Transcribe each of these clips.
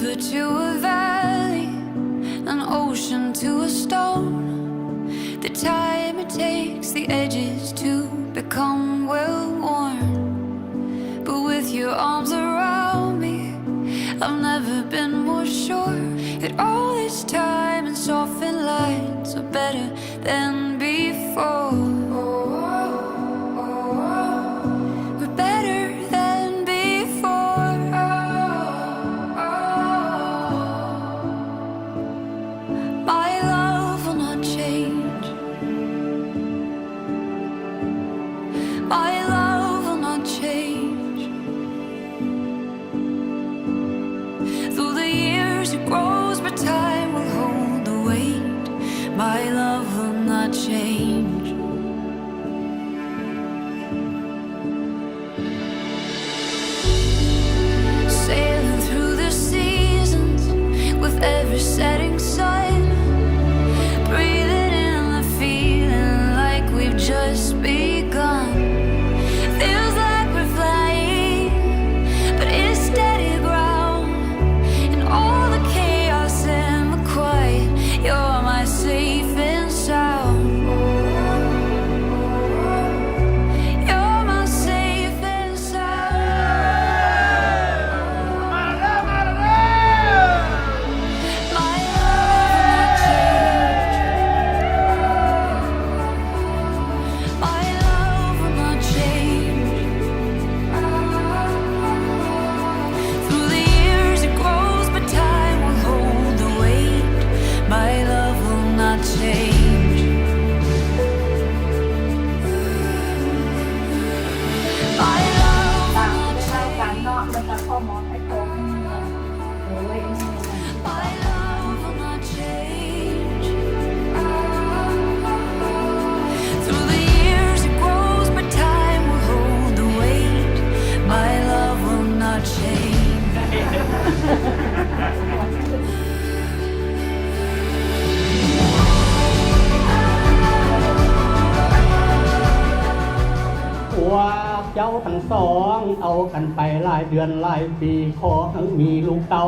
river to a valley, an ocean to a stone. The time it takes the edges to become well worn. But with your arms around me, I've never been more sure that all this time and softened lights are better than before. We're better than before. My love will not change. My love will not change. Through the years it grows, but time will hold the weight. My love will not change. Sailing through the seasons with every setting sun, breathing in the feeling like we've just begun. Feels like we're flying, but it's steady ground. In all the chaos and the quiet, you're my safe and sound. You're my safe and sound. My love will not change. My love will not change. Through the years it grows, but time will hold the weight. My love will not change. My love will not การ change. เนาะมันจะเข้ามองให้โตขึ้นมาโอ้ย My love will not change. Through the years it grows, but time will hold the weight. My love will not change. ว่าเจ้าทั้งสองเอากันไปหลายเดือนหลายปีขอให้มีลูกเต้า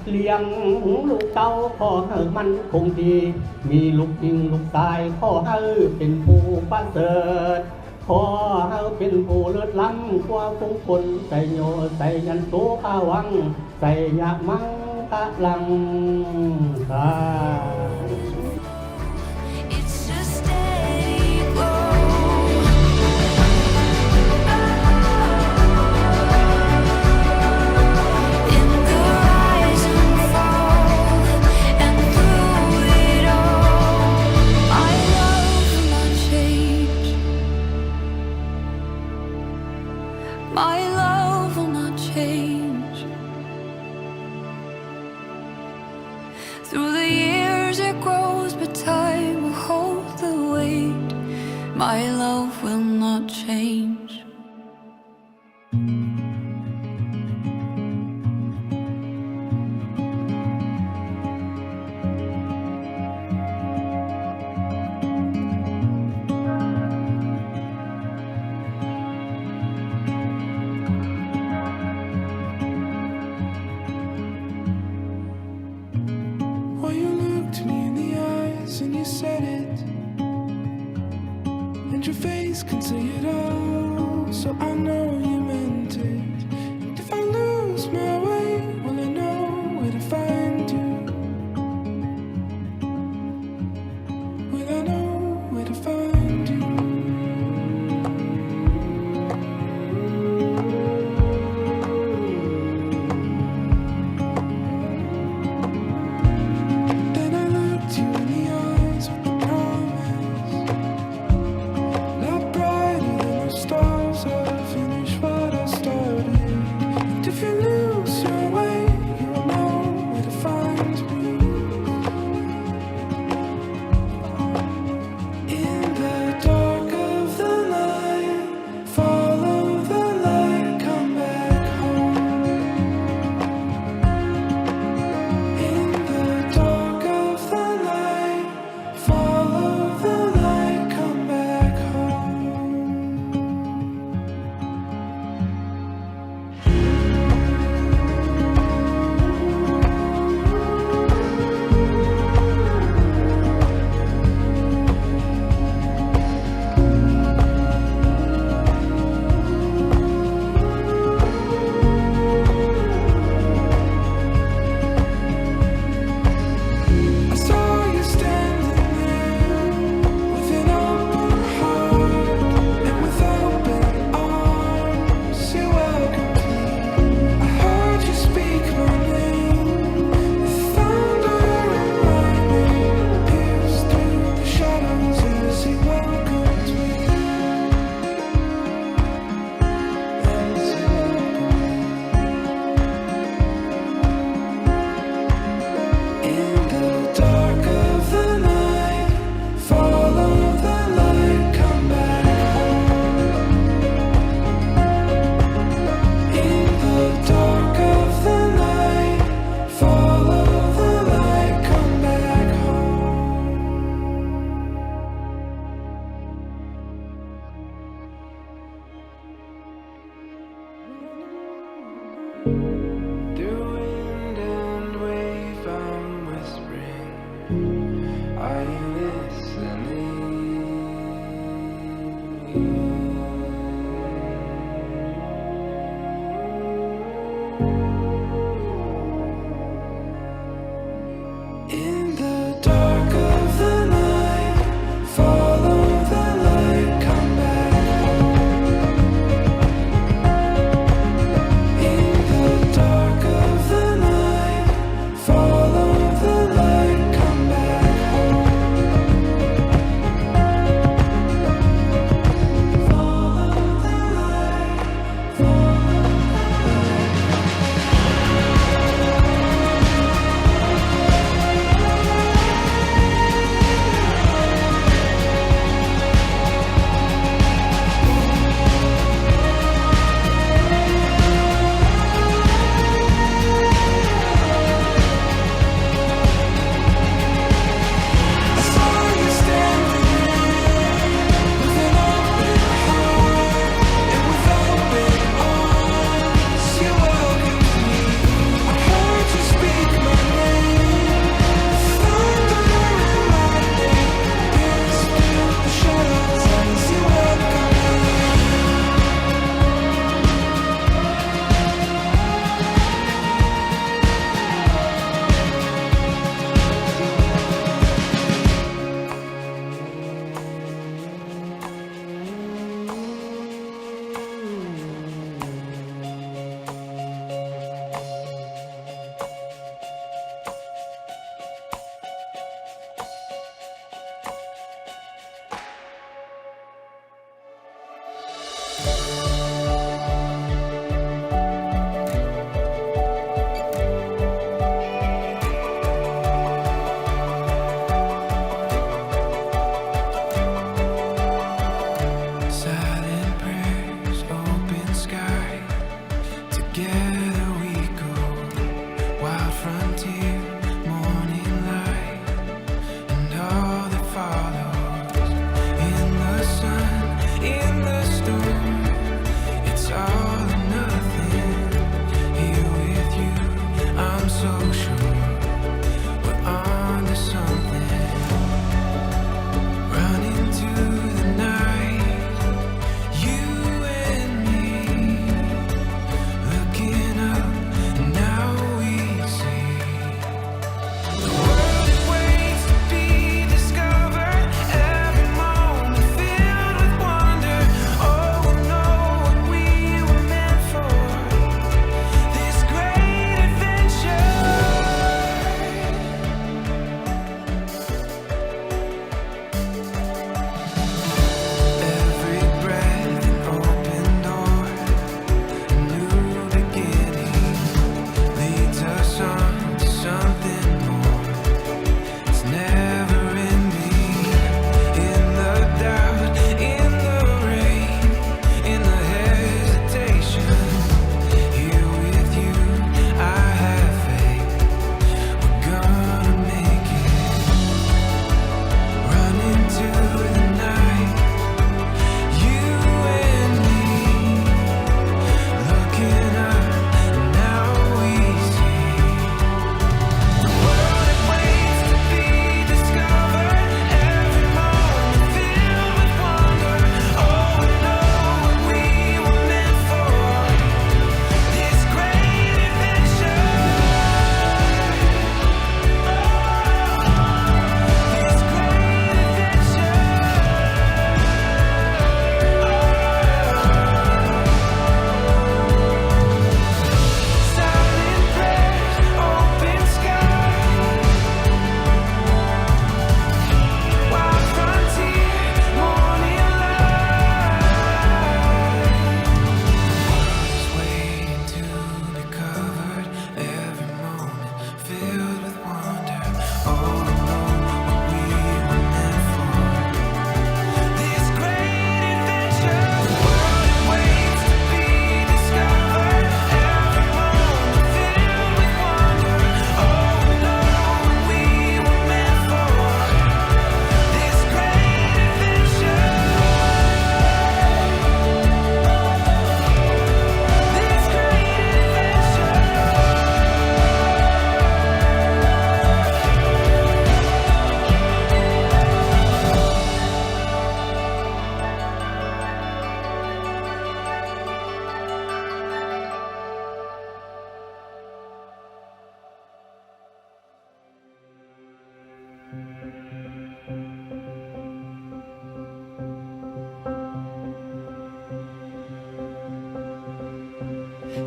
เลี้ยงลูกเต้าขอให้มันคงดีมีลูกยิงลูกชายขอให้เป็นผู้ประเสริฐขอให้เป็นผู้เลิศล้ำกว่าผู้คนใส่โยใส่ยันโตภาวังใส่ยะมังตะลังสา It's a steady glow. In the rise and fall, and through it all, my love will not change. My love will not change. Through the years it grows, but time will hold the weight. My love will not change. Well, you looked me in the eyes and you said it, and your face can say it all. So I know you meant it. And if I lose my way, well, I know where to find you. Well, I know where to find you. Then I looked you in the eyes with the promise, not brighter than the stars of an Through wind and wave, I'm whispering. Are you listening? In the dark of the night, follow the light, come back home. In the dark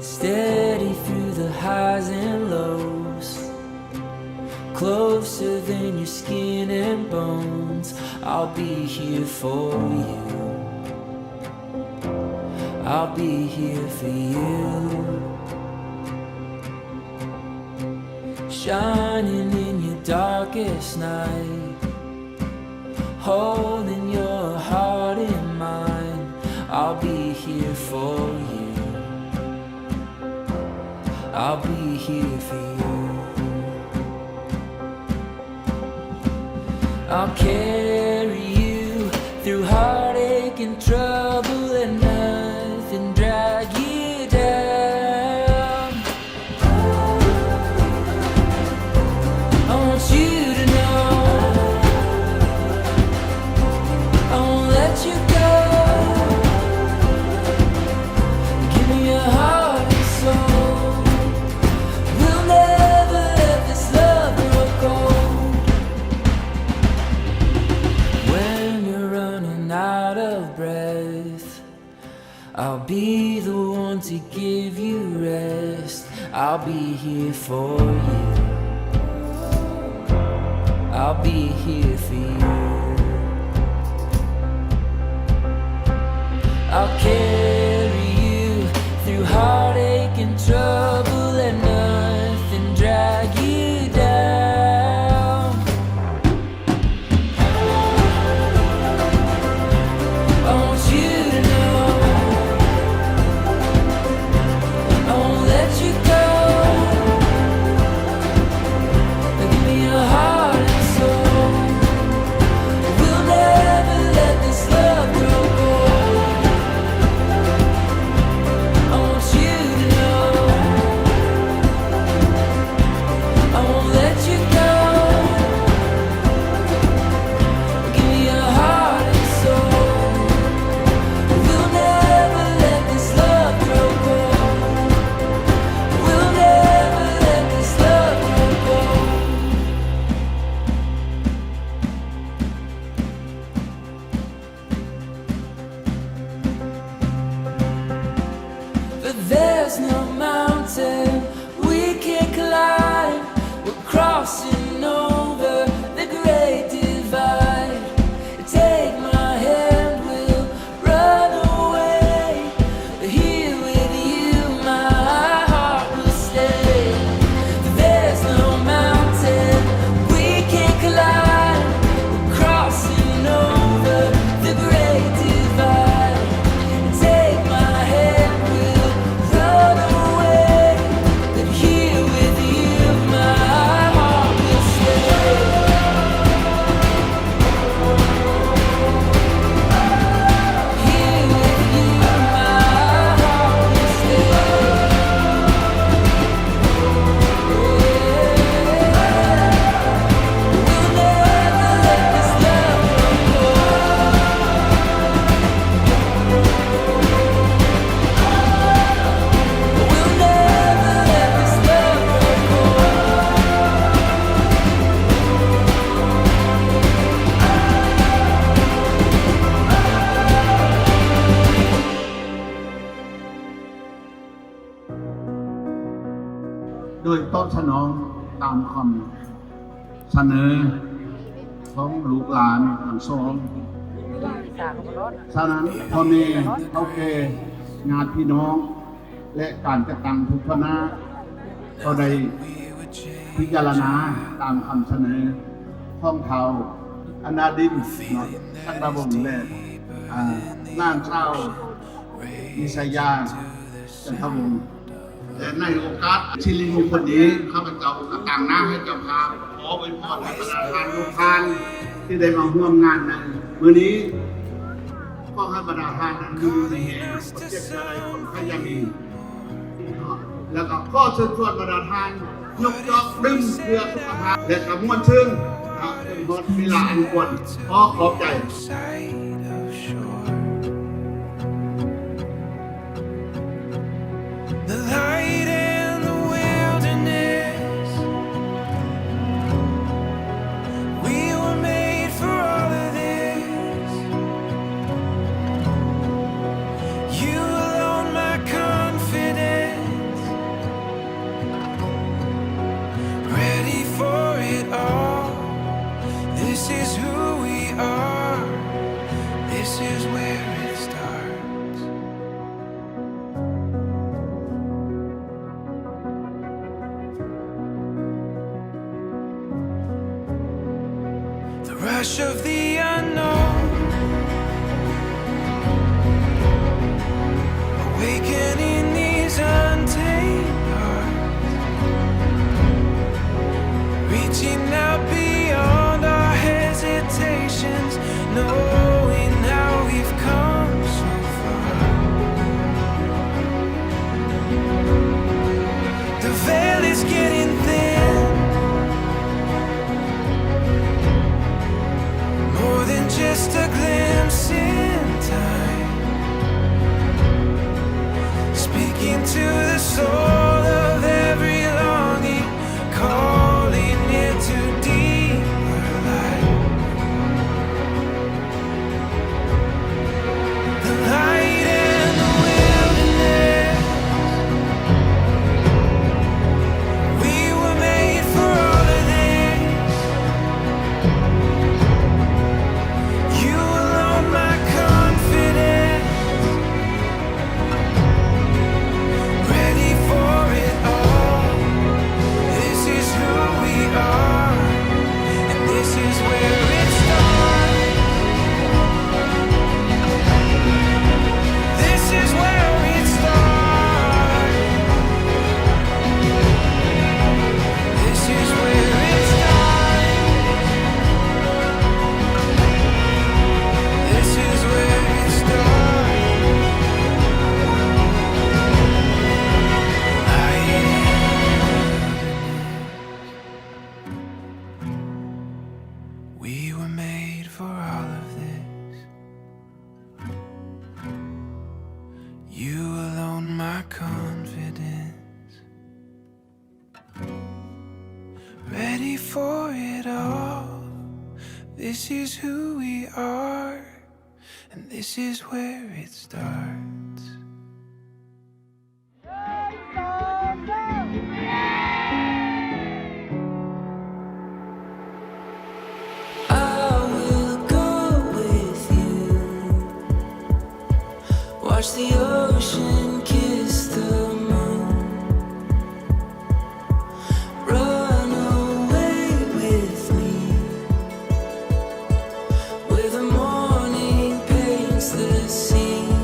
steady through the highs and lows, closer than your skin and bones. I'll be here for you, I'll be here for you, shining in your darkest night, holding your heart in mine. I'll be here for you, I'll be here for you. I'll carry you through heartache and trouble, and nothing drag you down. I want you to know I won't let you go. Give me your heart and soul. We'll never let this love grow cold. When you're running out of breath, I'll be the one to give you rest. I'll be here for you, I'll be here for you. I'll carry you through heartache and trouble, and nothing drag you down. I want you to know I won't let you go. Give me your heart and soul. We'll never let this love grow cold. I want you to know I won't let you go. Give me your heart and soul. We'll never let this love grow cold. We'll never let this love grow cold. But there's no mountain we can't climb. We're crossing over the great divide. Take my hand, we'll run away. Here with you, my heart will stay. There's no mountain we can't climb. We're crossing over the great divide. Take my hand, we'll run away. But here with you, my heart will stay. Here with you, my heart will stay. We'll never let this love grow cold. We'll never let this love grow cold.โดยตอบสนองตามคำเสนอของลูกหลานทั้งสองฉะนั้นพ่อแม่เฒ่าแก่ญาติพี่น้อง และการจัดตั้งทุกคณะก็ได้พิจารณาตามคำเสนอของเขาอนาดินเนาะท่านบวงและนางเจ้านิสยาจันทวงศ์และในโอกาสชิลิมงคลนี้ข้าพเจ้าก็ต่างหน้าให้เจ้าภาพขออวยพรให้ประธานทุกท่านที่ได้มาร่วมงานนั้นมื้อนี้ก็ให้ประธานนั้นอยู่ในแห่งประเทศอะไรคนไทยยังมีแล้วก็ข้อเชิญชวนประธานยกยอดึงเพื่อสุขภาพและกระมวลซึ่งเป็นบทเวลาอันควรขอบใจ Side of shore. The light and the wilderness. We were made for all of this. You alone, my confidence. rush of the unknown, awakening these untamed hearts, reaching out beyond our hesitations, knowing how we've come so far. The veil is getting thin, more than just a glimpse in time, speaking to the soul of every longing, calling it to deeper light. The light and the wilderness, we were made for all of this. You alone my confidence, ready for it all. This is who we are, and this is where it starts. This is where it starts. This is where it starts. This is where it starts. We were made for all of this. You alone my confidence, ready for it all. This is who we are, and this is where it starts. I will go with you. Watch the ocean kiss the moon. Run away with me, where the morning paints the scene.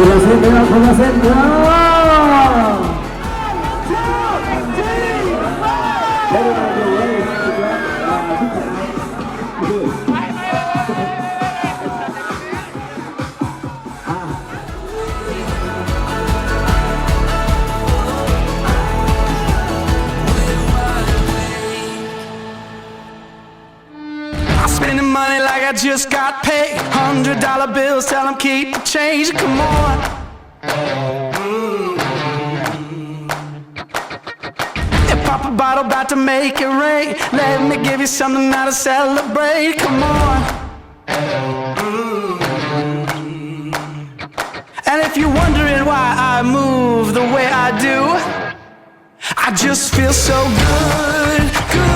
คนละเส้นนะครับคนละเส้นครับได้เลยเดี๋ยวเลยสุดยอดทุกคนI'm spending money like I just got paid. $100 bills, tell them keep the change. Come on. Yeah, pop a bottle, about to make it rain. Let me give you something now to celebrate. Come on. And if you're wondering why I move the way I do, I just feel so good, good.